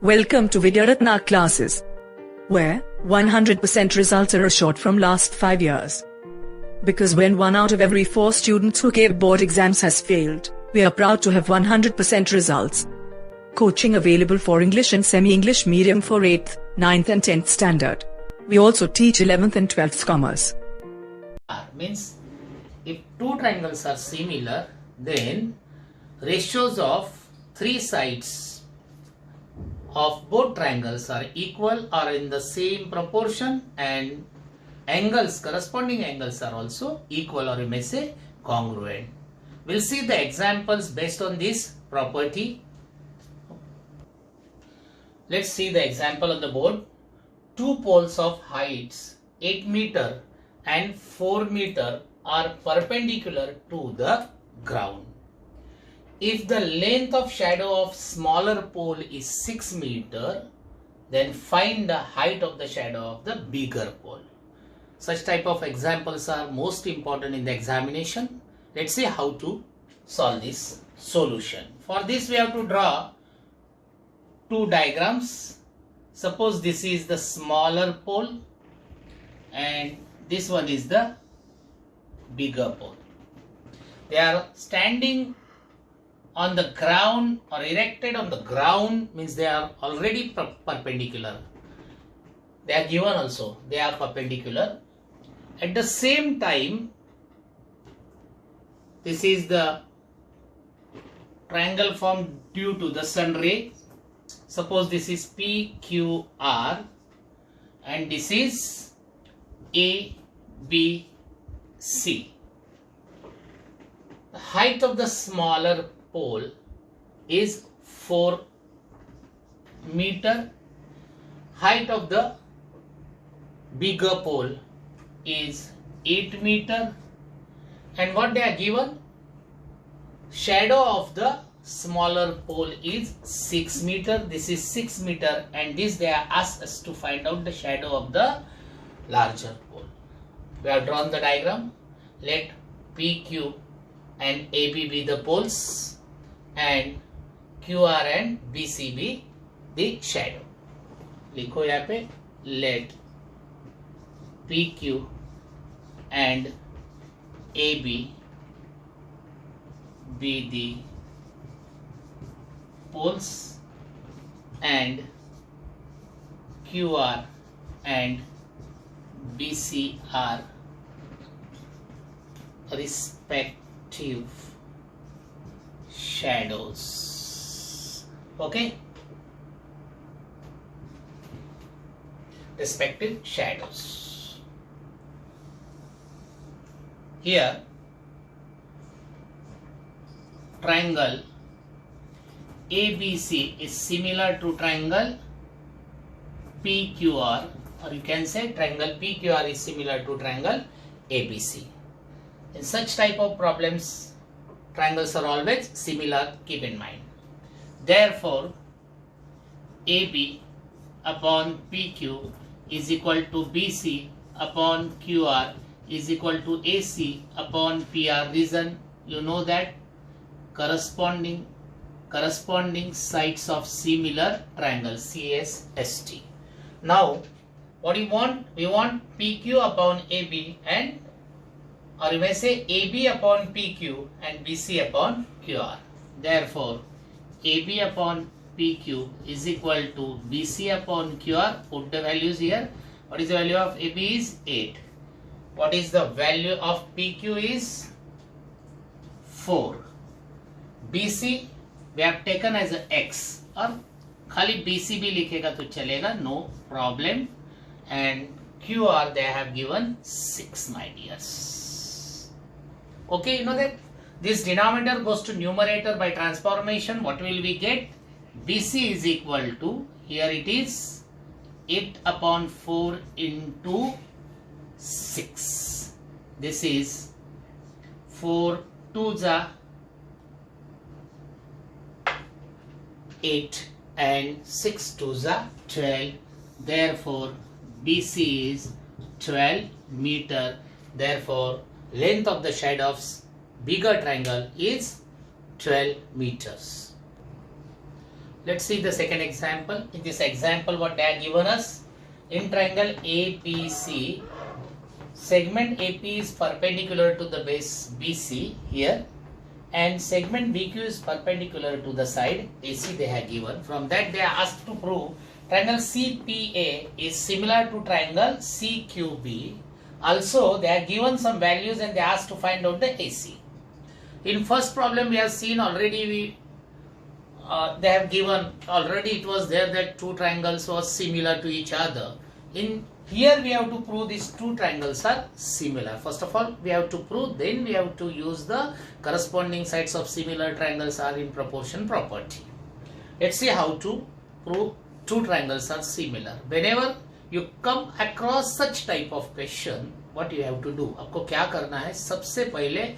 Welcome to Vidyaratna classes, where 100% results are assured from last 5 years. Because when 1 out of every 4 students who gave board exams has failed, we are proud to have 100% results. Coaching available for English and semi-English medium for 8th, 9th and 10th standard. We also teach 11th and 12th commerce. Means if two triangles are similar, then ratios of 3 sides of both triangles are equal or in the same proportion, and angles, corresponding angles are also equal, or you may say congruent. We'll see the examples based on this property. Let's see the example on the board. Two poles of heights 8 meter and 4 meter are perpendicular to the ground. If the length of shadow of smaller pole is 6 meter, then find the height of the shadow of the bigger pole. Such type of examples are most important in the examination. Let's see how to solve this solution. For this we have to draw two diagrams. Suppose this is the smaller pole and this one is the bigger pole. They are standing on the ground or erected on the ground, means they are already perpendicular. They are given also, they are perpendicular. At the same time, this is the triangle formed due to the sun ray. Suppose this is PQR and this is ABC. The height of the smaller pole is 4 meter. Height of the bigger pole is 8 meter. And what they are given? Shadow of the smaller pole is 6 meter. This is 6 meter, and this they are asked us to find out the shadow of the larger pole. We have drawn the diagram. Let PQ and AB be the poles and QR and BC be the shadow. लिखो यहाँ पे let PQ and AB be the poles and QR and BC are respective shadows. Okay, respective shadows. Here triangle ABC is similar to triangle PQR, or you can say triangle PQR is similar to triangle ABC. In such type of problems, triangles are always similar, keep in mind. Therefore, AB upon PQ is equal to BC upon QR is equal to AC upon PR. Reason, you know that corresponding sides of similar triangle, CSST. Now, what do you want? We want PQ upon AB and, or you may say AB upon PQ and BC upon QR. Therefore, AB upon PQ is equal to BC upon QR. Put the values here. What is the value of AB is 8. What is the value of PQ is 4. BC we have taken as a X, or खाली BC भी लिखेगा तो चलेगा, no problem. And QR they have given 6, my dears. Okay, you know that this denominator goes to numerator by transformation. What will we get? BC is equal to, here it is 8 upon 4 into 6. This is 4 2s are 8 and 6 2s are 12. Therefore, BC is 12 meter. Therefore, length of the shadow of bigger triangle is 12 meters. Let's see the second example. In this example, what they have given us, in triangle ABC, segment AP is perpendicular to the base BC here, and segment BQ is perpendicular to the side AC they have given. From that they are asked to prove triangle CPA is similar to triangle CQB. Also they are given some values and they are asked to find out the AC. In first problem we have seen already, they have given already, it was there that two triangles was similar to each other. In here we have to prove these two triangles are similar. First of all we have to prove, then we have to use the corresponding sides of similar triangles are in proportion property. Let's see how to prove two triangles are similar. Whenever you come across such type of question, what you have to do, आपको क्या करना है, सबसे पहले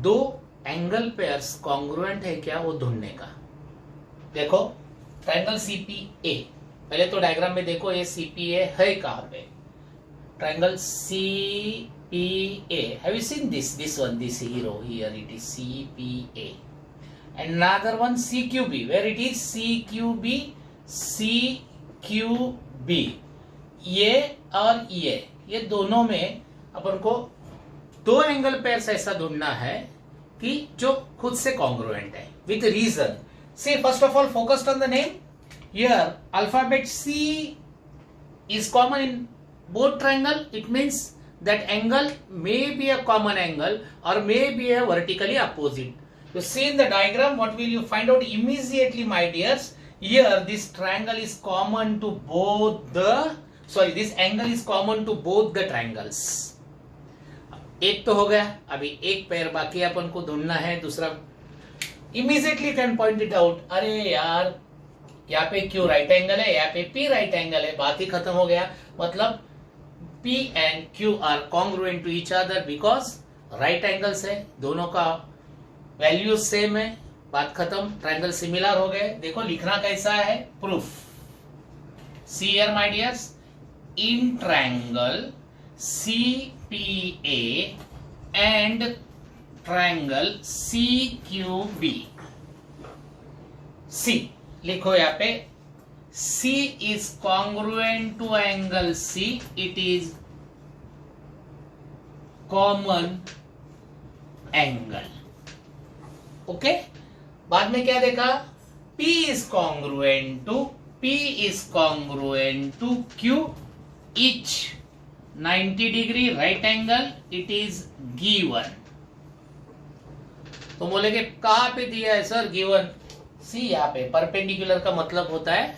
दो angle pairs congruent है क्या वो ढूंढने का. देखो ट्रायंगल CPA, पहले तो डायग्राम में देखो ये CPA है कहां पे. Triangle CPA, have you seen this one, this hero here, it is CPA. And another one CQB, where it is CQB, CQB. ये और ये दोनों में अपन को दो एंगल पेयर्स ऐसा ढूंढना है कि जो खुद से कॉन्ग्रुएंट है with reason. See first of all focused on the name. Here alphabet C is common in both triangle. It means that angle may be a common angle or may be a vertically opposite. You see in the diagram, what will you find out immediately, my dears? Here this triangle is common to both the, sorry, this angle is common to both the triangles. एक तो हो गया, अभी एक पैर बाकी अपन को ढूंढना है दूसरा. Immediately can point it out, अरे यार यहाँ पे Q राइट एंगल है, यहाँ पे P राइट एंगल है, बात ही खत्म हो गया. मतलब P and Q are congruent to each other because right angles है, दोनों का वैल्यू सेम है, बात खत्म, ट्रायंगल सिमिलर हो गए. देखो लिखना कैसा है, proof. See here my dears, in triangle CPA and triangle CQB. C लिखो यहाँ पे, C is congruent to angle C. It is common angle. Okay? बाद में क्या देखा, P is congruent to Q, each 90 degree right angle. It is given. तो बोलेगे कहां पे दिया है सर गिवन. सी यहाँ पे परपेंडिकुलर का मतलब होता है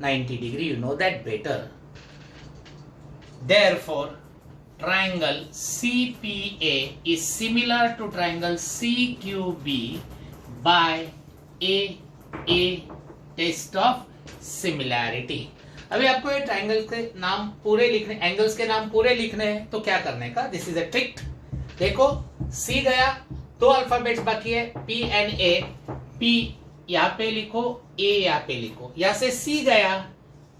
90 degree. You know that better. Therefore triangle CPA is similar to triangle CQB by a test of similarity. अभी आपको ये ट्रायंगल के नाम पूरे लिखने, एंगल्स के नाम पूरे लिखने हैं, तो क्या करने का, दिस इज अ ट्रिक. देखो C गया, दो अल्फाबेट्स बाकी है P एंड A. P यहाँ पे लिखो, A यहाँ पे लिखो. यहाँ से C गया,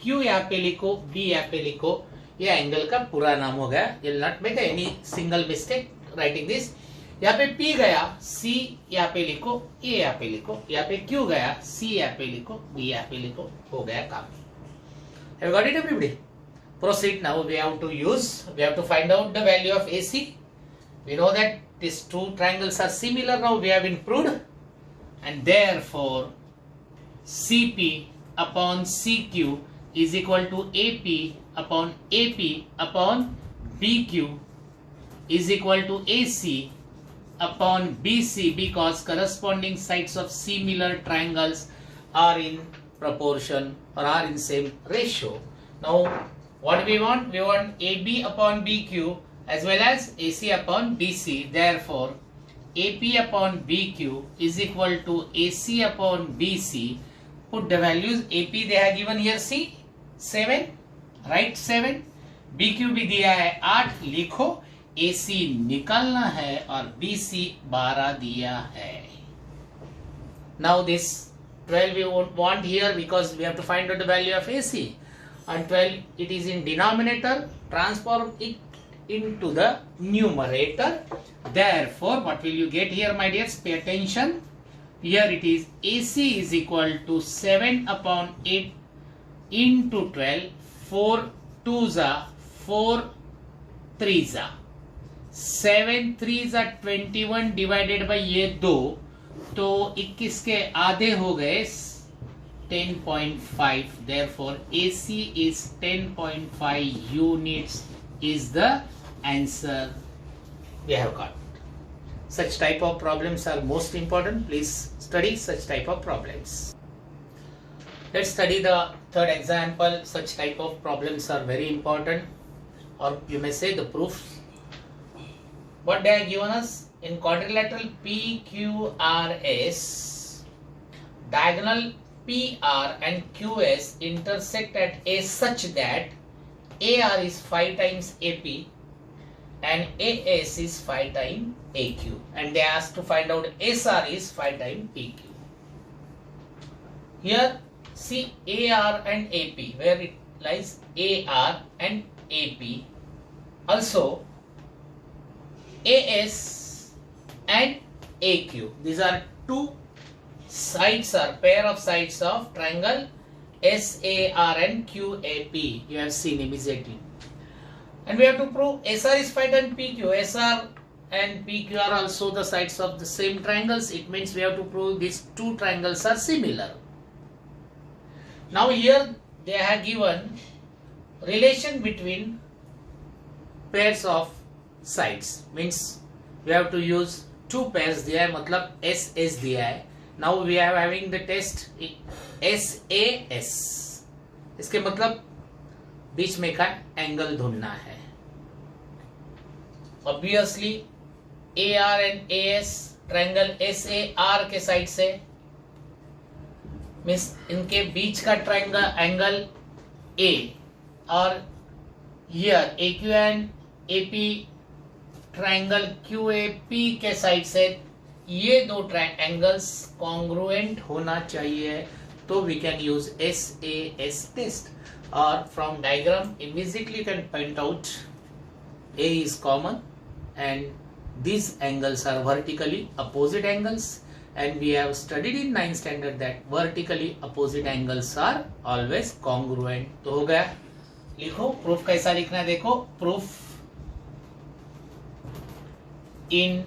Q यहाँ पे लिखो, B यहाँ पे लिखो. ये एंगल का पूरा नाम हो गया. You will not make any single mistake writing this. यहाँ पे P गया, C यहाँ पे लिखो, A यहाँ पे लिखो. यहाँ पे Q गया, C यहाँ पे लिखो, B यहाँ पे लिखो. हो गया काम. Have you got it, everybody? Proceed. Now we have to find out the value of AC. We know that these two triangles are similar. Now we have been proved, and therefore CP upon CQ is equal to AP upon BQ is equal to AC upon BC, because corresponding sides of similar triangles are in proportion or are in same ratio. Now what we want? We want AB upon BQ as well as AC upon BC. Therefore AP upon BQ is equal to AC upon BC. Put the values. AP they have given here, see 7, right, 7. BQ भी दिया है 8, लिखो. AC निकालना है और BC 12 दिया है. Now this 12 we want here because we have to find out the value of AC, and 12 it is in denominator, transform it into the numerator. Therefore what will you get here, my dears? Pay attention. Here it is AC is equal to 7 upon 8 into 12. 4 2s are 4 3s are 7 3s are 21 divided by ये 2, तो 21 के आधे हो गए 10.5. Therefore AC is 10.5 units is the answer we have got. Such type of problems are most important. Please study such type of problems. Let's study the third example. Such type of problems are very important, or you may say the proofs. What they are given us in quadrilateral PQRS, diagonal PR and QS intersect at A such that AR is 5 times AP and AS is 5 times AQ, and they asked to find out SR is 5 times PQ. Here see AR and AP, where it lies AR and AP, also AS and AQ. These are two sides, or pair of sides of triangle SAR and QAP. You have seen immediately. And we have to prove SR is 5 times PQ. SR and PQ are also the sides of the same triangles. It means we have to prove these two triangles are similar. Now here they have given relation between pairs of sides. Means we have to use two pairs दिया है, मतलब SS दिया है. Now we are having the test SAS. इसके मतलब बीच में का angle ढूंढना है. Obviously AR and AS triangle SAR के साइड से, मीन्स इनके बीच का ट्रायंगल एंगल A, और here AQ and AP triangle QAP के साइड से ये दो एंगल्स कॉन्ग्रुएंट होना चाहिए, तो we can use SAS test. और from diagram immediately you can point out A is common and these angles are vertically opposite angles, and we have studied in 9th standard that vertically opposite angles are always congruent. तो हो गया. लिखो proof कैसा लिखना है. देखो proof in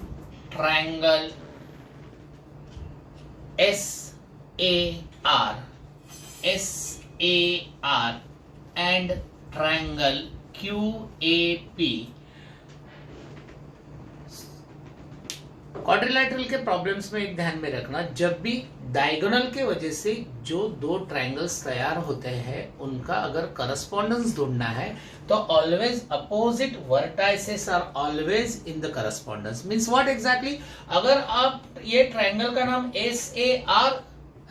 triangle SAR and triangle QAP. Quadrilateral के problems में एक ध्यान में रखना, जब भी डायगोनल के वजह से जो दो ट्रायंगल्स तैयार होते हैं उनका अगर करस्पॉन्डेंस ढूंढना है तो always opposite vertices are always in the correspondence. Means what exactly, अगर आप ये ट्रायंगल का नाम SAR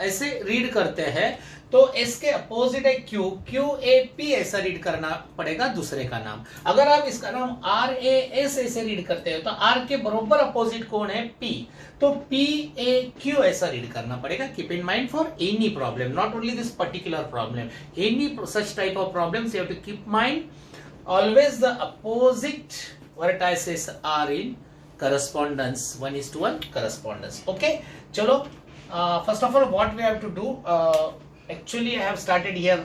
ऐसे रीड करते हैं तो इसके अपोजिट है QAP ऐसा रीड करना पड़ेगा दूसरे का नाम. अगर आप इसका नाम RAS ऐसे रीड करते हो तो R के बरोबर अपोजिट कौन है? P, तो PAQ ऐसा रीड करना पड़ेगा. Keep in mind for any problem, not only this particular problem, any such type of problems you have to keep mind always the opposite vertices are in correspondence, 1:1 correspondence. Okay, chalo, first of all what we have to do, actually I have started here,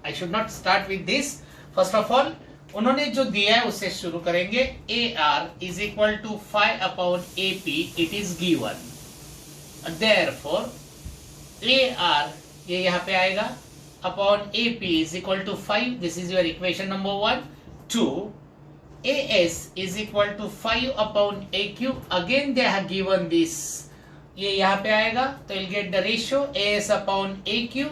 I should not start with this. First of all उन्होंने जो दिया है उससे शुरू करेंगे. AR is equal to 5 upon AP, it is given, therefore AR ये यहाँ पे आएगा upon AP is equal to 5. This is your equation number 1. 2, AS is equal to 5 upon AQ. Again they have given this. ये यहाँ पे आएगा तो you'll get the ratio AS upon AQ.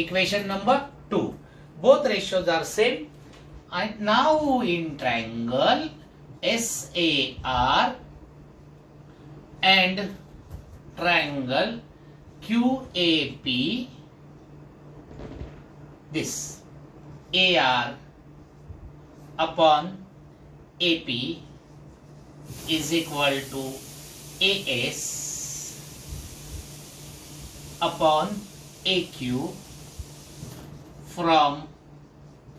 Equation number 2. Both ratios are same. And now in triangle SAR and triangle QAP, this AR upon AP is equal to AS upon AQ from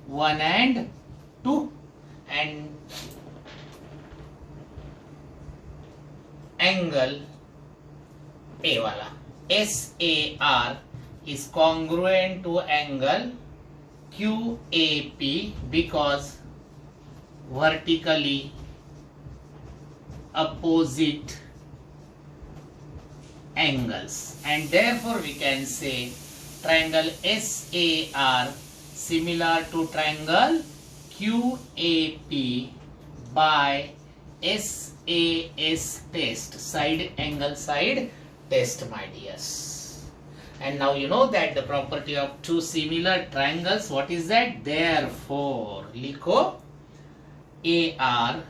1 and 2, and angle A वाला SAR is congruent to angle QAP because vertically opposite angles, and therefore we can say triangle SAR similar to triangle QAP by SAS test, side angle side test, my dears. And now you know that the property of two similar triangles, what is that? Therefore, likho AR,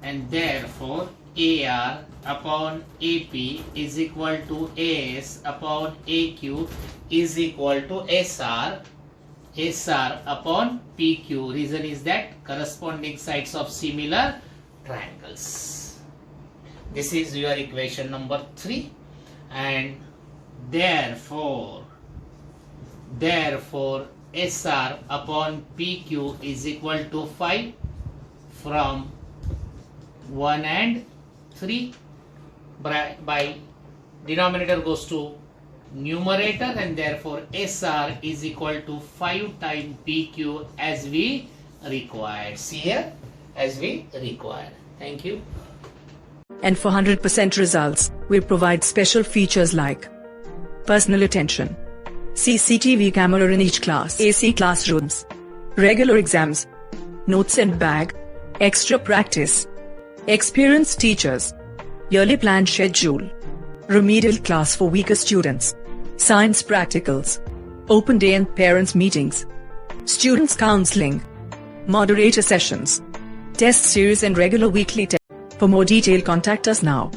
and therefore AR upon AP is equal to AS upon AQ is equal to SR upon PQ. Reason is that corresponding sides of similar triangles. This is your equation number 3, and therefore SR upon PQ is equal to 5 from 1 and 3 by denominator goes to numerator, and therefore SR is equal to 5 times PQ as we required. See here, as we required. Thank you. And for 100% results, we provide special features like personal attention, CCTV camera in each class, AC classrooms, regular exams, notes and bag, extra practice, experienced teachers, yearly planned schedule, remedial class for weaker students, science practicals, open day and parents meetings, students counseling, moderator sessions, test series and regular weekly tests. For more detail, contact us now.